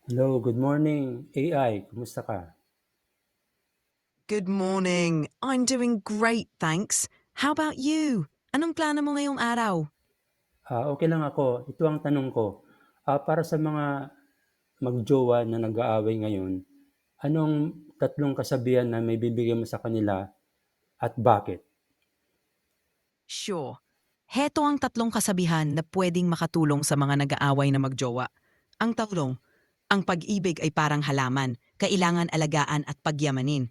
Hello, good morning AI, kumusta ka? Good morning. I'm doing great, thanks. How about you? Anong plano mo ngayong araw? Okey lang ako. Ito ang tanong ko, para sa mga mag-jowa na nag-aaway ngayon, anong tatlong kasabihan na maibibigay mo sa kanila at bakit? Sure. Heto ang tatlong kasabihan na pwedeng makatulong sa mga nag-aaway na magjowa. Ang tatlong, ang pag-ibig ay parang halaman, kailangan alagaan at pagyamanin.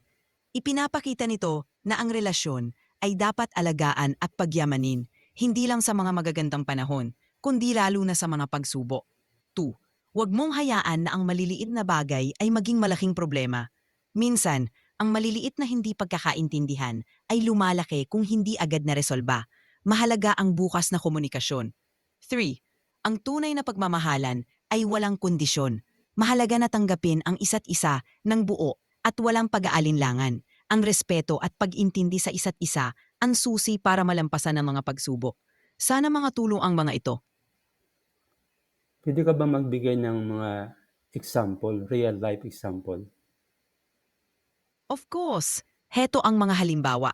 Ipinapakita nito na ang relasyon ay dapat alagaan at pagyamanin, hindi lang sa mga magagandang panahon, kundi lalo na sa mga pagsubok. 2. Huwag mong hayaan na ang maliliit na bagay ay maging malaking problema. Minsan, ang maliliit na hindi pagkakaintindihan ay lumalaki kung hindi agad na resolba. Mahalaga ang bukas na komunikasyon. 3. Ang tunay na pagmamahalan ay walang kondisyon. Mahalaga na tanggapin ang isa't isa ng buo at walang pag-aalinlangan. Ang respeto at pag-intindi sa isa't isa ang susi para malampasan ang mga pagsubok. Sana mga tulong ang mga ito. Puwede ka ba magbigay ng mga example, real life example? Of course, heto ang mga halimbawa.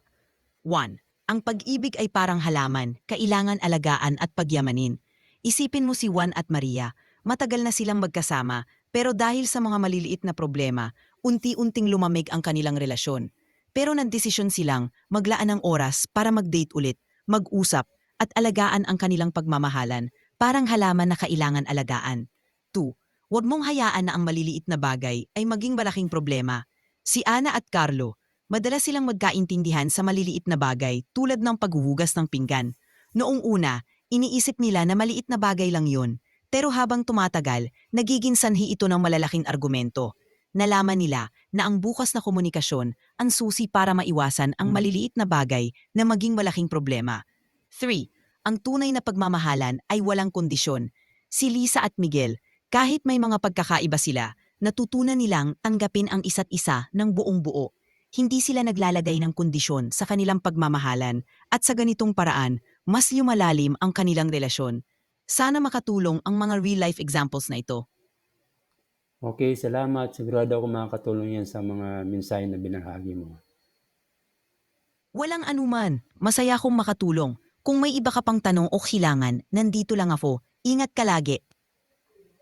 1. Ang pag-ibig ay parang halaman, kailangan alagaan at pagyamanin. Isipin mo si Juan at Maria, matagal na silang magkasama, pero dahil sa mga maliliit na problema, unti-unting lumamig ang kanilang relasyon. Pero nagdesisyon silang maglaan ng oras para mag-date ulit, mag-usap, at alagaan ang kanilang pagmamahalan, parang halaman na kailangan alagaan. 2. Huwag mong hayaan na ang maliliit na bagay ay maging malaking problema. Si Ana at Carlo, madalas silang magkaintindihan sa maliliit na bagay tulad ng paghuhugas ng pinggan. Noong una, iniisip nila na maliit na bagay lang yun. Pero habang tumatagal, nagiging sanhi ito ng malalaking argumento. Nalaman nila na ang bukas na komunikasyon ang susi para maiwasan ang maliliit na bagay na maging malaking problema. 3. Ang tunay na pagmamahalan ay walang kondisyon. Si Lisa at Miguel, kahit may mga pagkakaiba sila, natutunan nilang tanggapin ang isa't isa ng buong buo. Hindi sila naglalagay ng kondisyon sa kanilang pagmamahalan at sa ganitong paraan, mas lumalalim ang kanilang relasyon. Sana makatulong ang mga real-life examples na ito. Okey, salamat. Sigurado akong makakatulong 'yan sa mga mensahe na binahagi mo. Walang anuman, masaya akong makatulong. Kung may iba ka pang tanong o kailangan, nandito lang ako. Ingat ka lagi.